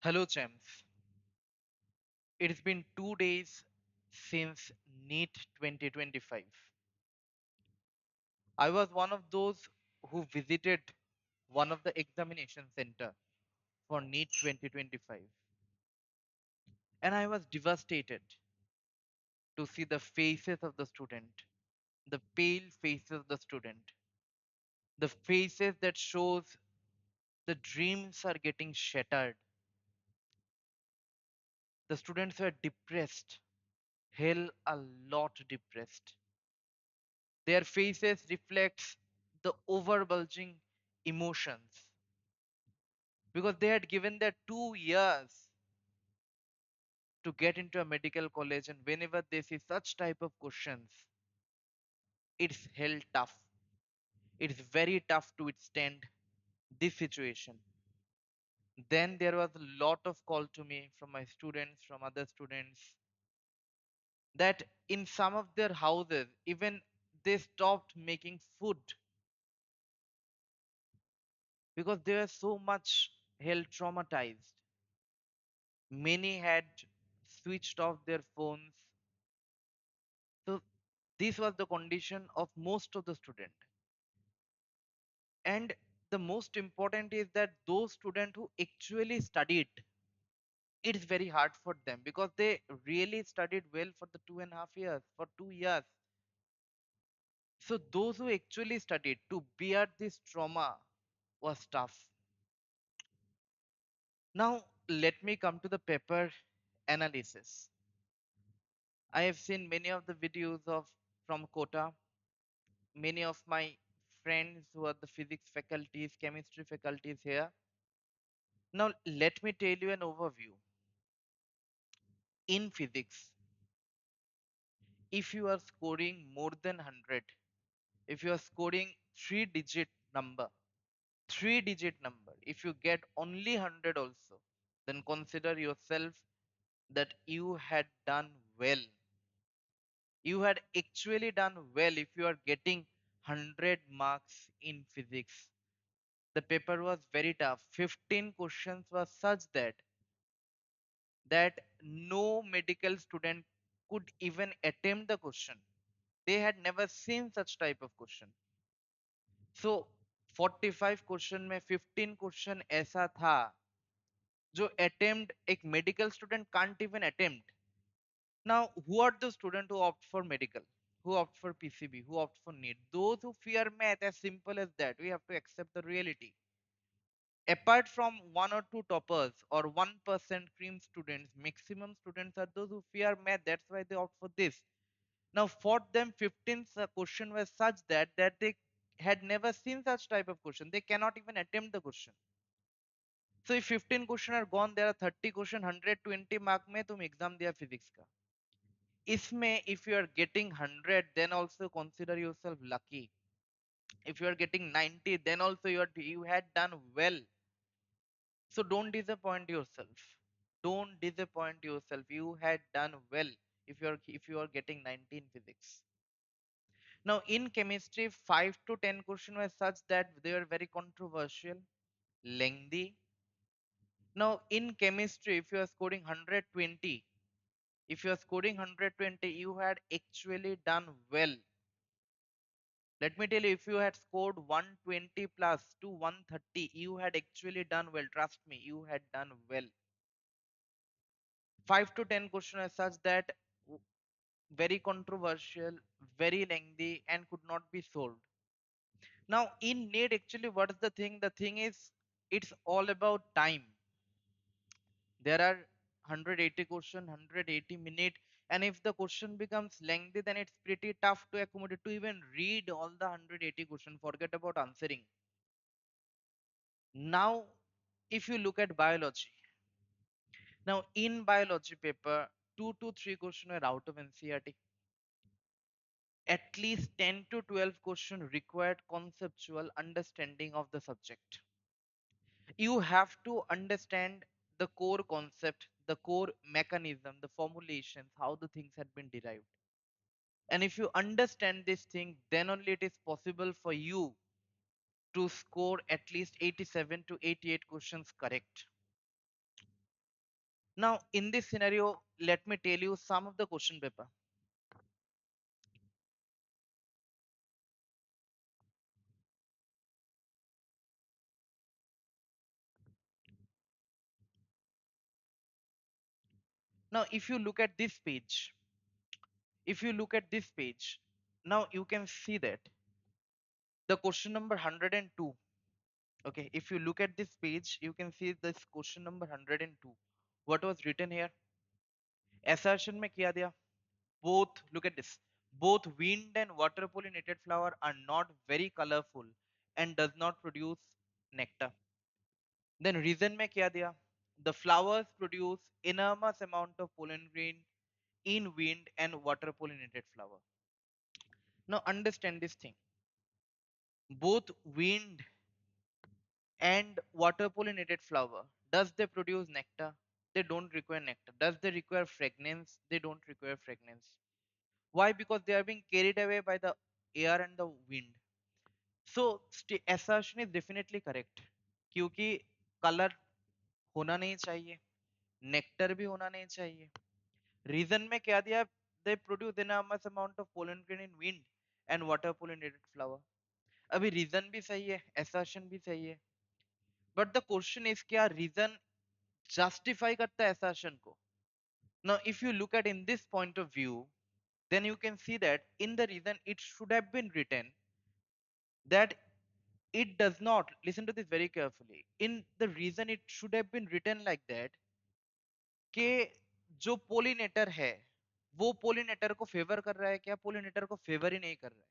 Hello, champs. It's been 2 days since NEET 2025. I was one of those who visited one of the examination center for NEET 2025, and I was devastated to see the faces of the student, the pale faces of the student, the faces that shows the dreams are getting shattered. The students were depressed, hell a lot depressed. Their faces reflects the overbulging emotions because they had given their 2 years to get into a medical college, and whenever they see such type of questions, it's hell tough. It's very tough to withstand this situation. Then there was a lot of call to me from my students, from other students, that in some of their houses, even they stopped making food because they were so much hell traumatized. Many had switched off their phones. So this was the condition of most of the student. And the most important is that those students who actually studied, it's very hard for them because they really studied well for the 2.5 years, for 2 years. So those who actually studied to bear this trauma was tough. Now let me come to the paper analysis. I have seen many of the videos of from Kota. Many of my friends who are the physics faculties, chemistry faculties here. Now, let me tell you an overview. In physics, if you are scoring more than 100, if you are scoring three digit number, if you get only 100 also, then consider yourself that you had done well. You had actually done well if you are getting 100 marks in physics. The paper was very tough. 15 questions were such that no medical student could even attempt the question. They had never seen such type of question. So 45 question में 15 question ऐसा था जो attempt एक medical student can't even attempt. Now who are the student who opt for medical, who opt for PCB, who opt for NEET? Those who fear math, as simple as that. We have to accept the reality. Apart from one or two toppers or 1% cream students, maximum students are those who fear math. That's why they opt for this. Now for them, 15th question was such that they had never seen such type of question. They cannot even attempt the question. So if 15 question are gone, there are 30 question, 120 mark में तुम exam दिया physics का. इसमें if you are getting 100, then also consider yourself lucky. If you are getting 90, then also you had done well. So don't disappoint yourself. Don't disappoint yourself. You had done well if you are getting 19 physics. Now in chemistry, 5 to 10 questions were such that they were very controversial, lengthy. Now in chemistry, if you are scoring 120, if you are scoring 120, you had actually done well. Let me tell you, if you had scored 120 plus to 130, you had actually done well. Trust me, you had done well. 5 to 10 questions are such that very controversial, very lengthy, and could not be solved. Now, in NEET, actually, what is the thing? The thing is, it's all about time. There are 180 question, 180 minute, and if the question becomes lengthy, then it's pretty tough to accommodate to even read all the 180 question. Forget about answering. Now, if you look at biology, now in biology paper, 2 to 3 question are out of NCERT. At least 10 to 12 questions required conceptual understanding of the subject. You have to understand the core concept, the core mechanism, the formulations, how the things had been derived. And if you understand this thing, then only it is possible for you to score at least 87 to 88 questions correct. Now, in this scenario, let me tell you some of the question paper. Now, if you look at this page, if you look at this page, now you can see that the question number 102. Okay, if you look at this page, you can see this question number 102. What was written here? Assertion में क्या दिया? Both, look at this. Both wind and water pollinated flower are not very colorful and does not produce nectar. Then reason में क्या दिया? The flowers produce enormous amount of pollen grain in wind and water pollinated flower. Now understand this thing. Both wind and water pollinated flower, does they produce nectar? They don't require nectar. Does they require fragrance? They don't require fragrance. Why? Because they are being carried away by the air and the wind. So assertion is definitely correct, क्योंकि colour होना नहीं चाहिए, nectar भी होना नहीं चाहिए. Reason में क्या दिया? They produce enormous amount of pollen grain in wind and water pollinated flower. अभी रीजन भी सही है, assertion भी सही है, बट द क्वेश्चन इज क्या रीजन जस्टिफाई करता है assertion को? Now if you look at in this point of view, then you can see that in the reason it should have been written that it does not, listen to this very carefully, in the reason it should have been written like that कि जो pollinator है वो pollinator को favour कर रहा है क्या, pollinator को फेवर ही नहीं कर रहा है.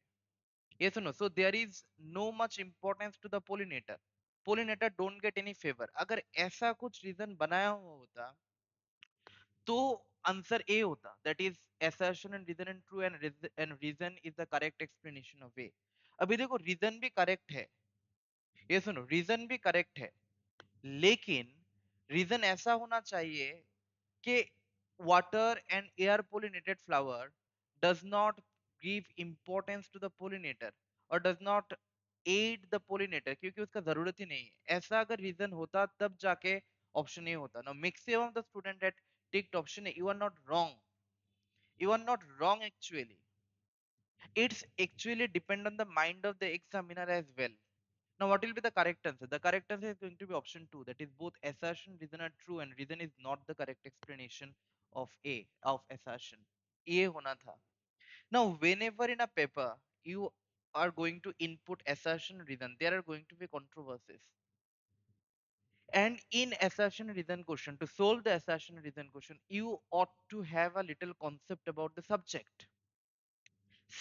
ये सुनो, so there is no much importance to the pollinator. Pollinator don't get any favour. अगर ऐसा कुछ रीजन बनाया हुआ होता तो आंसर ए होता, that is assertion and reason and true and reason is the correct explanation of a. अभी देखो रीजन भी करेक्ट है, ये सुनो रीजन भी करेक्ट है, लेकिन रीजन ऐसा होना चाहिए कि water and air pollinated flower does not give importance to the pollinator or does not aid the pollinator, क्योंकि उसका जरूरत ही नहीं है. ऐसा अगर रीजन होता तब जाके ऑप्शन ए होता. ना maximum the student that ticked option A, you are not wrong. You are not wrong actually. It's actually depend on the mind of the examiner as well. Now what will be the correct answer? The correct answer is going to be option 2, that is both assertion reason are true and reason is not the correct explanation of a of assertion. ये होना था. Now whenever in a paper you are going to input assertion reason, there are going to be controversies. And in assertion reason question, to solve the assertion reason question, you ought to have a little concept about the subject.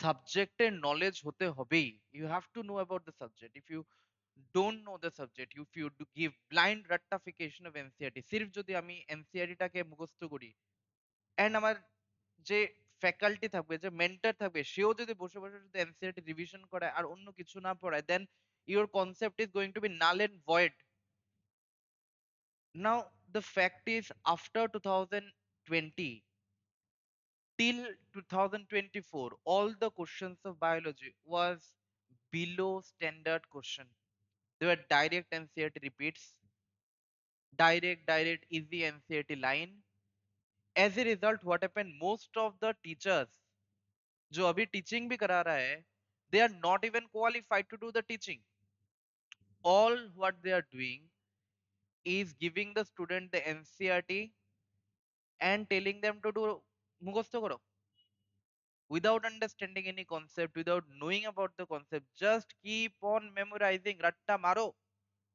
সাবজেক্টের knowledge হতে হবেই. You have to know about the subject. If you don't know the subject, if you give blind রাট্টাফিকেশন of NCERT, সির্ফ যদি আমি এনসিআরটিটাকে মুখস্থ করি and আমার যে ফ্যাকাল্টি থাকবে, যে মেন্টর থাকবে, সেও যদি বসে বসে যদি এনসিআরটি রিভিশন করায় আর অন্য কিছু না পড়ায়, দেন your concept is going to be null and void. Now the fact is after 2020 till 2024 all the questions of biology was below standard question. They were direct NCERT repeats, direct easy NCERT line. As a result what happened, most of the teachers जो अभी teaching भी करा रहा है, they are not even qualified to do the teaching. All what they are doing is giving the student the NCERT and telling them to do মুখস্থ করো without understanding any concept, without knowing about the concept. Just keep on memorizing. रट्टा मारो.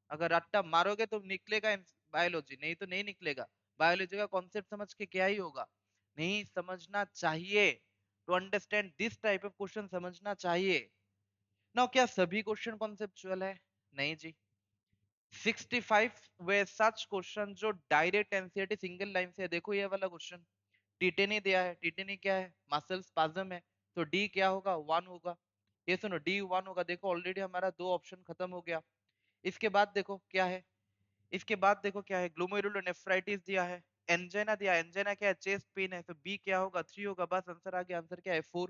अगर रट्टा मारोगे तो निकलेगा biology, नहीं तो नहीं निकलेगा. बायोलॉजी का कॉन्सेप्ट समझ के क्या ही होगा? नहीं समझना चाहिए. To understand this type of question समझना चाहिए. ना क्या सभी क्वेश्चन कॉन्सेप्चुअल है? नहीं जी. 65 वे सच क्वेश्चन जो डायरेक्ट एनसीईआरटी सिंगल लाइन से है. देखो ये वाला क्वेश्चन टिटेनी दिया है. टिटेनी क्या है? मसल स्पाज्म है. तो डी क्या होगा? 1 होगा. ये सुनो डी 1 होगा. देखो ऑलरेडी हमारा दो ऑप्शन खत्म हो गया. इसके बाद देखो क्या है, इसके बाद देखो क्या है, ग्लोमेरुलोनेफ्राइटिस दिया है, एंजाइना दिया है. एंजाइना क्या है? चेस्ट पेन है. तो बी क्या होगा? 3 होगा. बस आंसर आ गया. आंसर क्या है? 4.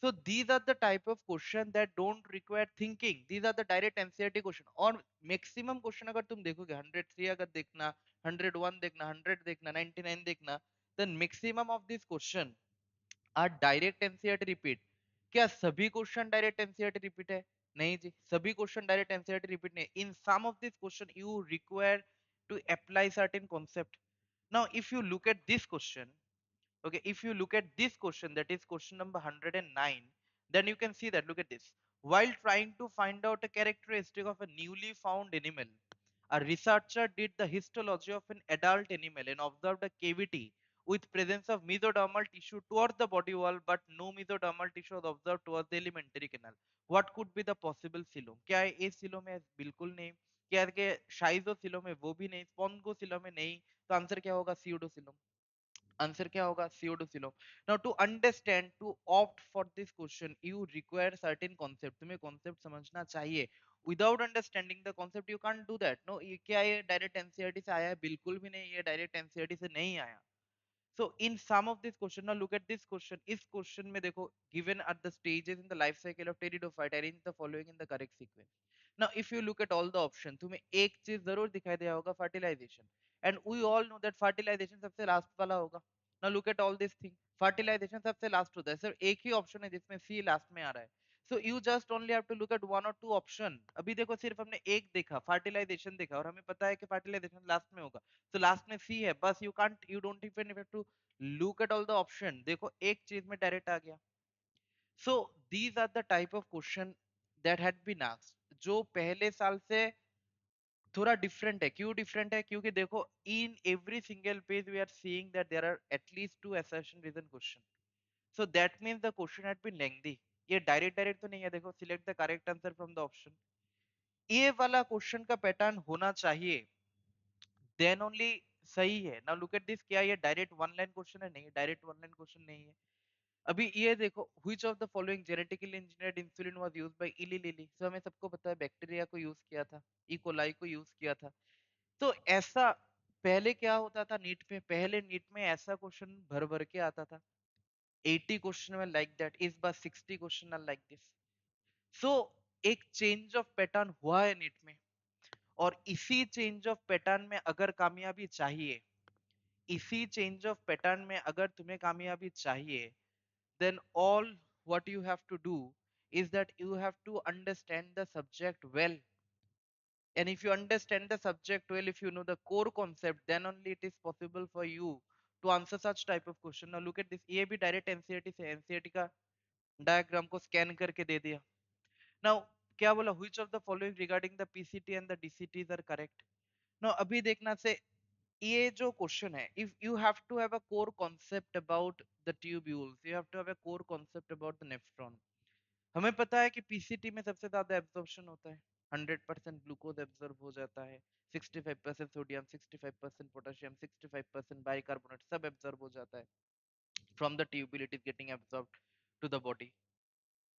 So these are the type of question that don't require thinking. These are the direct NCERT question. और maximum question अगर तुम देखोगे 103 अगर देखना, 101 देखना, 100 देखना, 99 देखना, then maximum of these question are direct NCERT repeat. क्या सभी क्वेश्चन डायरेक्ट एनसीईआरटी रिपीट है? नहीं जी, सभी क्वेश्चन डायरेक्ट एनसीईआरटी रिपीट नहीं। In some of this question you require to apply certain concept. Now if you look at this question, okay, if you look at this question, that is question number 109, then you can see that, look at this. While trying to find out a characteristic of a newly found animal, a researcher did the histology of an adult animal and observed a cavity with presence of mesodermal tissue towards the body wall, but no mesodermal tissue was observed towards the alimentary canal. What could be the possible coelom? क्या है? ए coelom है? बिल्कुल नहीं। क्या है? Schizocoelom है? वो भी नहीं। स्पॉन्गोसीलोम है? नहीं। तो आंसर क्या होगा? सीडोसीलोम। आंसर क्या होगा? Pseudocoelom. Now to understand, to opt for this question, you require certain concept. तुम्हें कॉन्सेप्ट समझना चाहिए। Without understanding the concept you can't do that. No, ये क्या, ये डायरेक्ट एनसीईआरटी से आया है? बिल्कुल भी नहीं, ये डायरेक्ट एनसीईआरटी से नहीं आया। So in some of this question, now look at this question. इस question में देखो, given at the stages in the life cycle of pteridophyte, arrange the following in the correct sequence. Now if you look at all the options, तुम्हें एक चीज जरूर दिखाई दिया होगा, fertilization. And we all know that fertilization सबसे last वाला होगा। Now look at all this thing. Fertilization सबसे last होता है। सिर्फ एक ही option है जिसमें C last में आ रहा है। So you just only have to look at one or two option. अभी देखो, सिर्फ हमने एक देखा, fertilization देखा, और हमें पता है कि fertilization last में होगा। तो लास्ट में सी है बस। You don't even have to look at all the option. देखो एक चीज में डायरेक्ट आ गया। So these are the type of question that had been asked, जो पहले साल से थोड़ा डिफरेंट है। क्यों डिफरेंट है? क्योंकि देखो, in every single page we are seeing that there are at least two assertion reason question. So that means the question had been lengthy. ये डायरेक्ट डायरेक्ट तो नहीं है। देखो, select the correct answer from the option, ये वाला question का pattern होना चाहिए, देन ओनली सही है। नाउ लुक एट दिस, क्या ये डायरेक्ट वन लाइन क्वेश्चन है? नहीं, डायरेक्ट वन लाइन क्वेश्चन नहीं है। अभी ये देखो, which of the following genetically engineered insulin was used by Eli Lilly. So हमें सबको पता है बैक्टीरिया को यूज किया था, ई कोलाई को यूज किया था। तो ऐसा पहले क्या होता था नीट में? पहले नीट में ऐसा क्वेश्चन भर भर के आता था। 80 क्वेश्चन में लाइक दैट, इस बार 60 क्वेश्चन आर लाइक दिस। सो एक चेंज ऑफ पैटर्न हुआ है नीट में, और इसी चेंज ऑफ पैटर्न में अगर कामयाबी चाहिए, इसी चेंज ऑफ पैटर्न में अगर तुम्हें कामयाबी चाहिए, then all what you have to do is that you have to understand the subject well. And if you understand the subject well, if you know the core concept, then only it is possible for you to answer such type of question. Now look at this, ये भी direct NCERT से, NCERT का diagram को scan करके दे दिया। Now क्या बोला? Which of the following regarding the PCT and the DCTs are correct. Now अभी देखना से, ये जो क्वेश्चन है, if you have to have a core concept about the tubules, you have to have a core concept about the nephron. हमें पता है कि पीसीटी में सबसे ज्यादा एब्जॉर्प्शन होता है। 100% ग्लूकोज एब्जॉर्ब हो जाता है, 65% सोडियम, 65% पोटेशियम, 65% बाइकार्बोनेट, सब एब्जॉर्ब हो जाता है from the tubule, it is getting absorb to the body.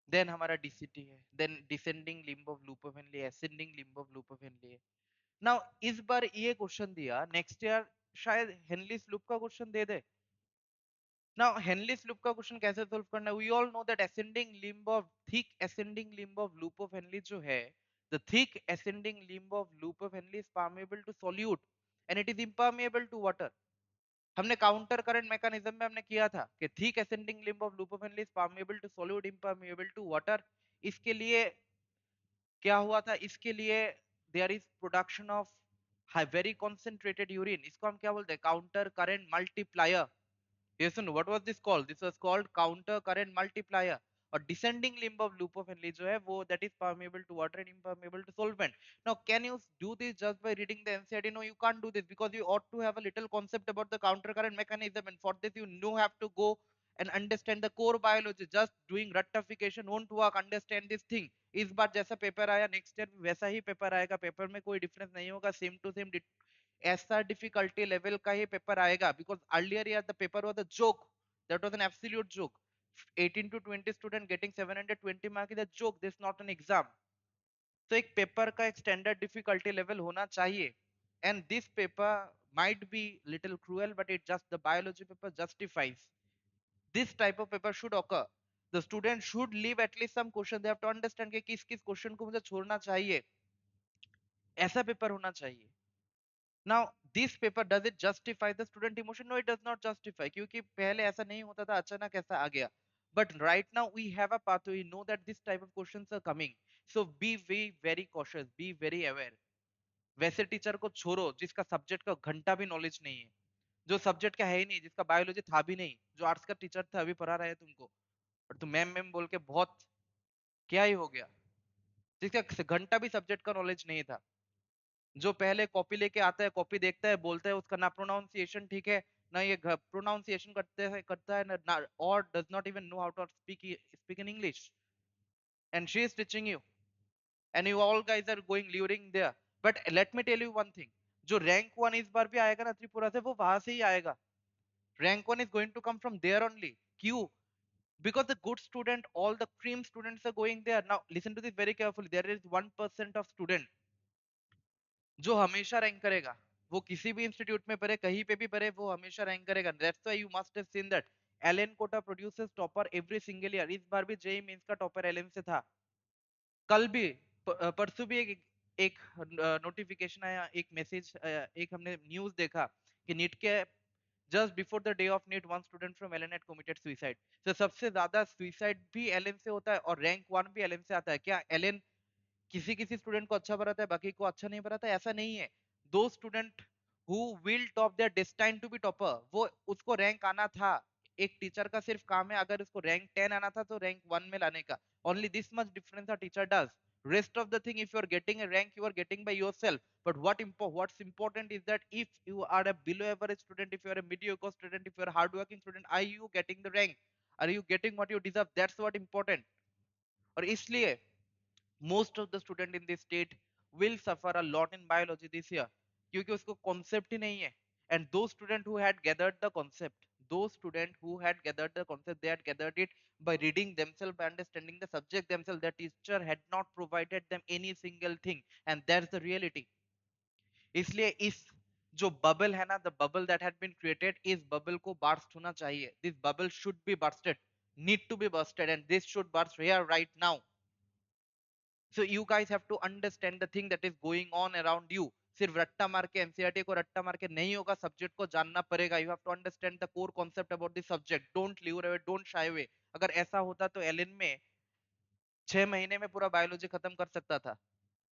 Then हमारा डीसीटी है, then descending limb of loop of Henle, ascending limb of loop of Henle है। नाउ इस बार ये क्वेश्चन दिया, नेक्स्ट ईयर शायद हेनलीस लूप का question दे दे। नाउ हेनलीस लूप का क्वेश्चन कैसे सॉल्व करना है? We all know that ascending limb of, thick ascending limb of loop of Henle जो है, the thick ascending limb of loop of Henle is permeable to solute and it is impermeable to water. हमने counter current mechanism में हमने किया था कि thick ascending limb of loop of Henle is permeable to solute, impermeable to water. इसके लिए क्या हुआ था? इसके लिए there is production of very concentrated urine. इसको हम क्या बोलते हैं? Counter current multiplier. Yes, no, what was this called? This was called counter current multiplier। और descending limb of loop of Henle जो है वो, that is permeable to water and impermeable to solvent। Now can you do this just by reading the NCERT? No, you can't do this, because you ought to have a little concept about the counter current mechanism, and for this you know have to go and understand the core biology। just doing rectification won't work, understand this thing। इस बार जैसा paper आया, next year वैसा ही paper आएगा, paper में कोई difference नहीं होगा, same to same ऐसा डिफिकल्टी लेवल का ही पेपर आएगा। Because earlier year the paper was a joke, that was an absolute joke. 18 to 20 student getting 720 mark is a joke, this is not an exam। तो एक paper का एक standard difficulty level होना चाहिए। And this paper might be little cruel, but it just, the biology paper justifies this type of paper should occur। the student should leave at least some question, they have to understand कि किस किस question को मुझे छोड़ना चाहिए। ऐसा paper होना चाहिए। Now this paper, does it justify the student emotion? No, it does not justify, क्योंकि पहले ऐसा नहीं होता था, अचानक ऐसा आ गया. But right now we have a pathway, we know that this type of questions are coming. So be very cautious, be very aware. वैसे टीचर को छोड़ो जिसका सब्जेक्ट का घंटा भी नॉलेज नहीं है, जो सब्जेक्ट का है ही नहीं, जिसका बायोलॉजी था भी नहीं, जो आर्ट्स का टीचर था अभी पढ़ा रहा है तुमको, और तुम मैम मैम बोल के बहुत क्या ही हो गया, जिसका घंटा भी सब्जेक्ट का नॉलेज नहीं था, जो पहले कॉपी लेके आता है, कॉपी देखता है, बोलता है, उसका ना प्रोनाउंसिएशन ठीक है, ना ये प्रोनाउंसिएशन करता है ना, और does not even know how to speak in English, and she is teaching you, and you all guys are going luring there. But let me tell you one thing, जो rank one इस बार भी आएगा ना त्रिपुरा से, वो वहां से ही आएगा. Rank one is going to come from there only. क्यों? Because the good student, all the cream students are going there. Now listen to this very carefully, there is 1% of student जो हमेशा रैंक करेगा. वो किसी भी institute में पढ़े, कहीं पे भी पढ़े, वो हमेशा रैंक करेगा. That's why you must have seen that LN Kota produces topper every single year. इस बार भी जेई मेंस का टॉपर एलएन से था. कल भी परसों भी एक नोटिफिकेशन आया, एक मैसेज, एक हमने न्यूज देखा कि नीट के just before the day of NEET one student from LN had committed suicide. तो सबसे ज्यादा सुसाइड भी एलएन से होता है और रैंक वन भी एलएन से आता है. क्या एलएन किसी किसी स्टूडेंट को अच्छा बनाता है, बाकी को अच्छा नहीं बनाता है? ऐसा नहीं है. Those student who will top, they're destine to be topper. वो उसको रैंक आना था. एक टीचर का सिर्फ काम है, अगर उसको रैंक 10 आना था तो रैंक 1 में लाने का. Only this much difference a teacher does. Rest of the thing, if you are getting a rank, you are getting by yourself. But what's important is that if you are a below average student, if you are a mediocre student, if you are a hardworking student, are you getting the rank? Are you getting what you deserve? That's what important. और इसलिए most of the student in this state will suffer a lot in biology this year, क्योंकि उसको concept ही नहीं है. And those students who had gathered the concept, those students who had gathered the concept, they had gathered it by reading themselves, by understanding the subject themselves. The teacher had not provided them any single thing, and that's the reality. इसलिए इस जो bubble है ना, the bubble that had been created, इस bubble को burst होना चाहिए. This bubble should be bursted, need to be bursted, and this should burst here right now. So you guys have to understand the thing that is going on around you. सिर्फ रट्टा मार के NCERT को रट्टा मार के नहीं होगा, सब्जेक्ट को जानना पड़ेगा. You have to understand the core concept about this subject. Don't leave away, don't shy away. अगर ऐसा होता तो एलएन में 6 महीने में पूरा बायोलॉजी खत्म कर सकता था.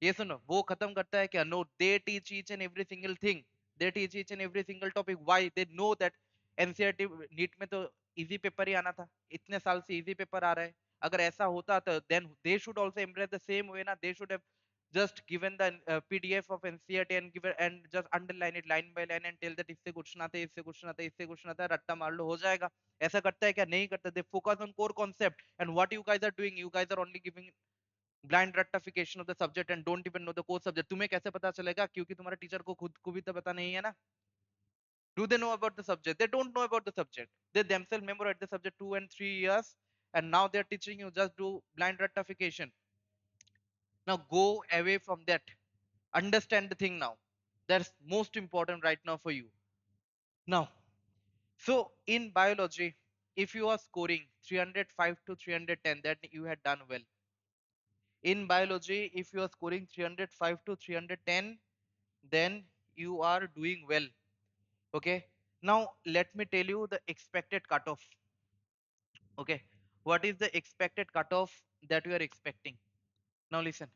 ये सुनो, वो खत्म करता है क्या? No, they teach each and every single thing. They teach each and every single topic. Why? They know that NCERT NEET में तो इजी पेपर ही आना था. इतने साल से इजी पेपर आ रहा है. अगर ऐसा होता तो then they should also embrace the same way ना. They should have just given the pdf of ncrt and given and just underline it line by line and tell that इससे question आता है, इससे क्वेश्चन आता है, इससे question आता है, रट्टा मार लो हो जाएगा. ऐसा करता है क्या? नहीं करता. They focus on core concept. And what you guys are doing, you guys are only giving blind रट्टाफिकेशन of the subject and don't even know the core subject. तुम्हें कैसे पता चलेगा? क्योंकि तुम्हारे टीचर को खुद को भी तो पता नहीं है ना. Do they know about the subject? They don't know about the subject. They themselves memorize the subject 2 and 3 years, and now they're teaching you just do blind ratification. Now go away from that. Understand the thing now. That's most important right now for you. Now, so in biology, if you are scoring 305 to 310, that you had done well. In biology, if you are scoring 305 to 310, then you are doing well. Okay. Now let me tell you the expected cutoff. Okay. What is the expected cutoff that you are expecting? Now listen.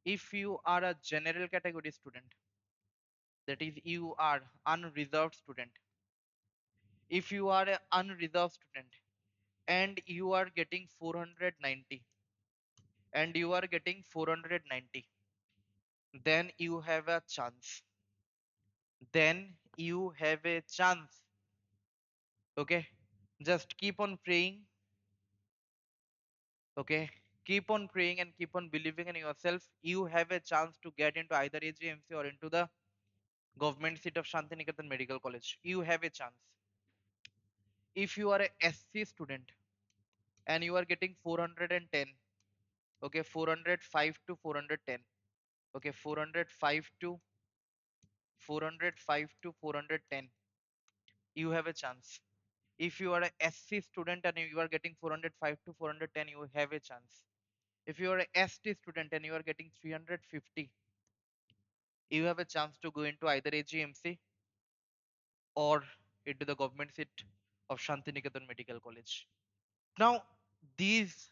If you are a general category student, that is you are unreserved student. If you are an unreserved student and you are getting 490 and you are getting 490, then you have a chance. Then you have a chance. Okay. Just keep on praying. Okay. Keep on praying and keep on believing in yourself. You have a chance to get into either AGMC or into the government seat of Shantiniketan Medical College. You have a chance. If you are a SC student and you are getting 410, okay, 405 to 410, okay, 405 to 405 to 410, you have a chance. If you are a SC student and you are getting 405 to 410, you have a chance. If you are a ST student and you are getting 350, You have a chance to go into either AGMC or into the government seat of Shantiniketan Medical College. Now, these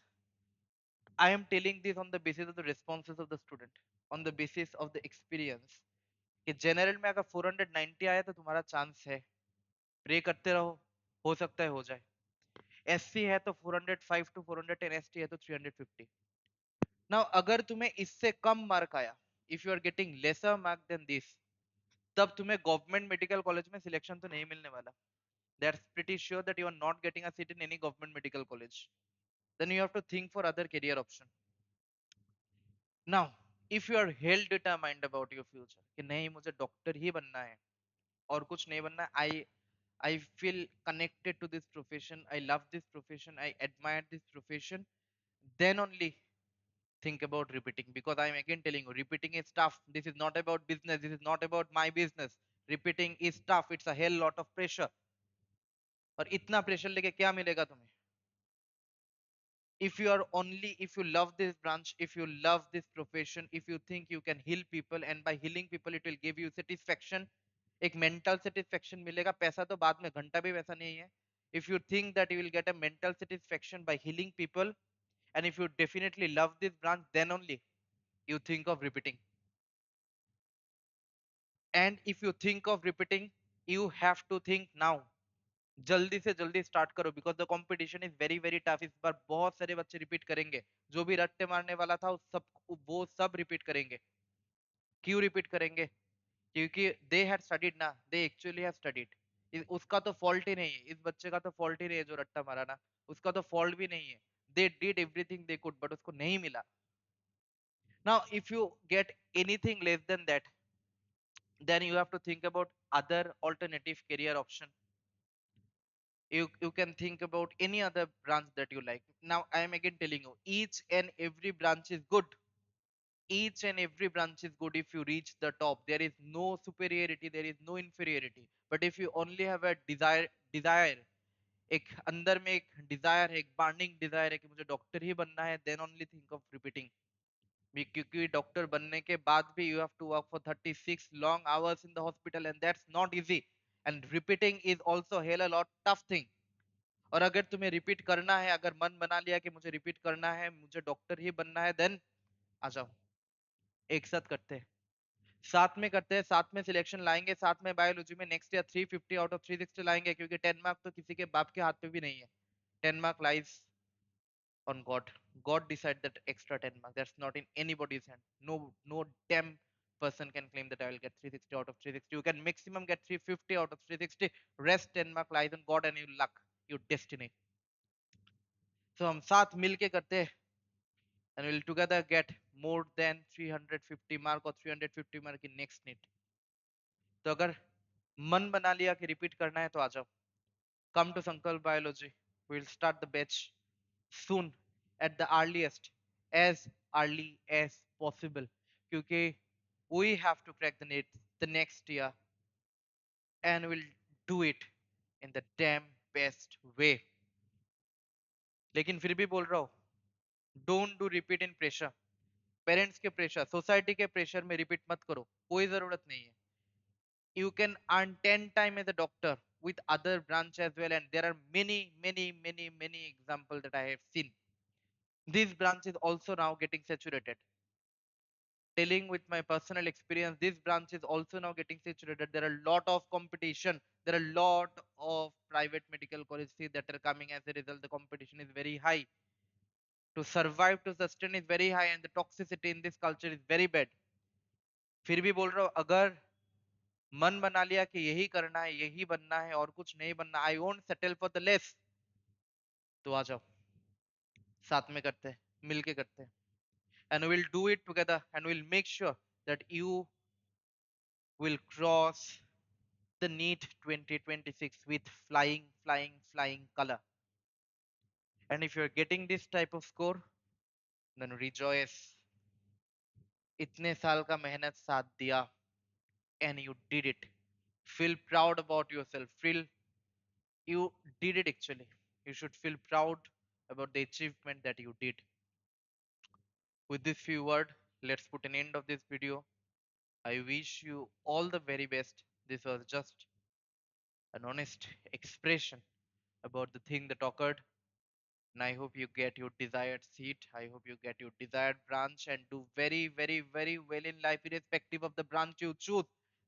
I am telling this on the basis of the responses of the student, on the basis of the experience. कि general में अगर 490 आया तो तुम्हारा chance है, pray करते रहो, हो सकता है हो जाए. एससी है तो 405 टू 410, एसटी है तो 350. नाउ अगर तुम्हें इससे कम मार्क आया, if you are getting lesser mark then this, तब तुम्हें गवर्नमेंट मेडिकल कॉलेज में सिलेक्शन तो नहीं मिलने वाला. That's pretty sure that you are not getting a seat in any government medical college. Then you have to think for other career option. Now, if you are hell determined about your future, कि नहीं मुझे doctor ही बनना है और कुछ नहीं बनना है, I feel connected to this profession, I love this profession, I admire this profession, then only think about repeating, because I'm again telling you, repeating is tough. This is not about business, this is not about my business. Repeating is tough, it's a hell lot of pressure. और इतना pressure लेके क्या मिलेगा तुम्हें? If you are only, if you love this branch, if you love this profession, if you think you can heal people, and by healing people it will give you satisfaction, एक mental satisfaction मिलेगा. पैसा तो बाद में, घंटा भी वैसा नहीं है. If you think that you will get a mental satisfaction by healing people, and if you definitely love this branch, then only you think of repeating. And if you think of repeating, you have to think now. जल्दी से जल्दी start करो, because the competition is very very tough. इस बार बहुत सारे बच्चे repeat करेंगे. जो भी रट्टे मारने वाला था वो सब रिपीट करेंगे. क्यों रिपीट करेंगे? क्योंकि दे हैड स्टडीड ना, दे एक्चुअली हैव स्टडीड. उसका तो फॉल्ट ही नहीं है, इस बच्चे का तो फॉल्ट ही नहीं है जो रट्टा मारा ना, उसका तो फॉल्ट भी नहीं है. They did everything they could, but उसको नहीं मिला. Now if you get anything less than that, then you have to think about other alternative career option. You can think about any other branch that you like. Now I am again telling you, each and every branch is good. Each and every branch is good. If you reach the top, there is no superiority, there is no inferiority. But if you only have a desire, एक अंदर में एक Dzire है, एक burning desire है कि मुझे doctor ही बनना है, then only think of repeating. क्योंकि डॉक्टर बनने के बाद भी you have to work for 36 long hours in the hospital, and that's not easy. And repeating is also hell a lot tough thing. और अगर तुम्हें रिपीट करना है, अगर मन बना लिया कि मुझे रिपीट करना है, मुझे डॉक्टर ही बनना है, देन आ जाओ, एक साथ करते हैं, साथ में करते हैं, साथ में सिलेक्शन लाएंगे, साथ में बायोलॉजी में नेक्स्ट ईयर 350 आउट ऑफ 360 लाएंगे. क्योंकि 10 मार्क तो किसी के बाप के हाथ में भी नहीं है. 10 mark lies on God. God decide that extra 10 marks. That's not in anybody's hand. No damn person can claim that I will get 360 out of 360. You can maximum get 350 out of 360. Rest 10 mark lies on God and your luck, your destiny. So हम साथ मिलके करते हैं, and we'll together get more than 350 mark or 350 mark in next NEET. तो अगर मन बना लिया कि रिपीट करना है तो आ जाओ. Come to Sankalp Biology. We'll start the batch soon, at the earliest, as early as possible. क्योंकि we have to crack the NEET the next year, and we'll do it in the damn best way. लेकिन फिर भी बोल रहा हूँ, don't do repeat in pressure. Parents के pressure, society के pressure में रिपीट मत करो, कोई जरूरत नहीं है. You can earn 10 times as a doctor with other branch as well, and there are many examples that I have seen. This branch is also now getting saturated. Telling with my personal experience, this branch is also now getting saturated. There are a lot of competition, there are a lot of private medical colleges that are coming. As a result, the competition is very high. To survive, to sustain is very high, and the toxicity in this culture is very bad. फिर भी बोल रहा हूँ, अगर मन बना लिया कि यही करना है, यही बनना है और कुछ नहीं बनना, I won't settle for the less, तो आ जाओ, साथ में करते हैं, मिलके करते हैं. And we'll do it together, and we'll make sure that you will cross the NEET 2026 with flying color. And if you're getting this type of score, then rejoice. इतने साल का मेहनत साथ दिया, and you did it. Feel proud about yourself. Feel you did it actually. You should feel proud about the achievement that you did. With this few word, let's put an end of this video. I wish you all the very best. This was just an honest expression about the thing that occurred. And I hope you get your desired seat. I hope you get your desired branch and do very, very, very well in life, irrespective of the branch you choose.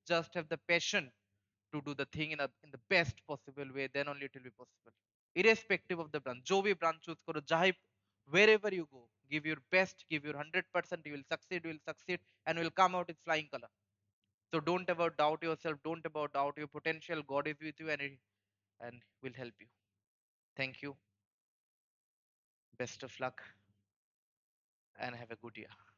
Just have the passion to do the thing in the best possible way, then only it will be possible. Irrespective of the branch. जो भी branch choose करो, जहाँ wherever you go, give your best, give your 100%, you will succeed, and will come out with flying color. So don't ever doubt yourself, don't ever doubt your potential. God is with you and will help you. Thank you. Best of luck and have a good year.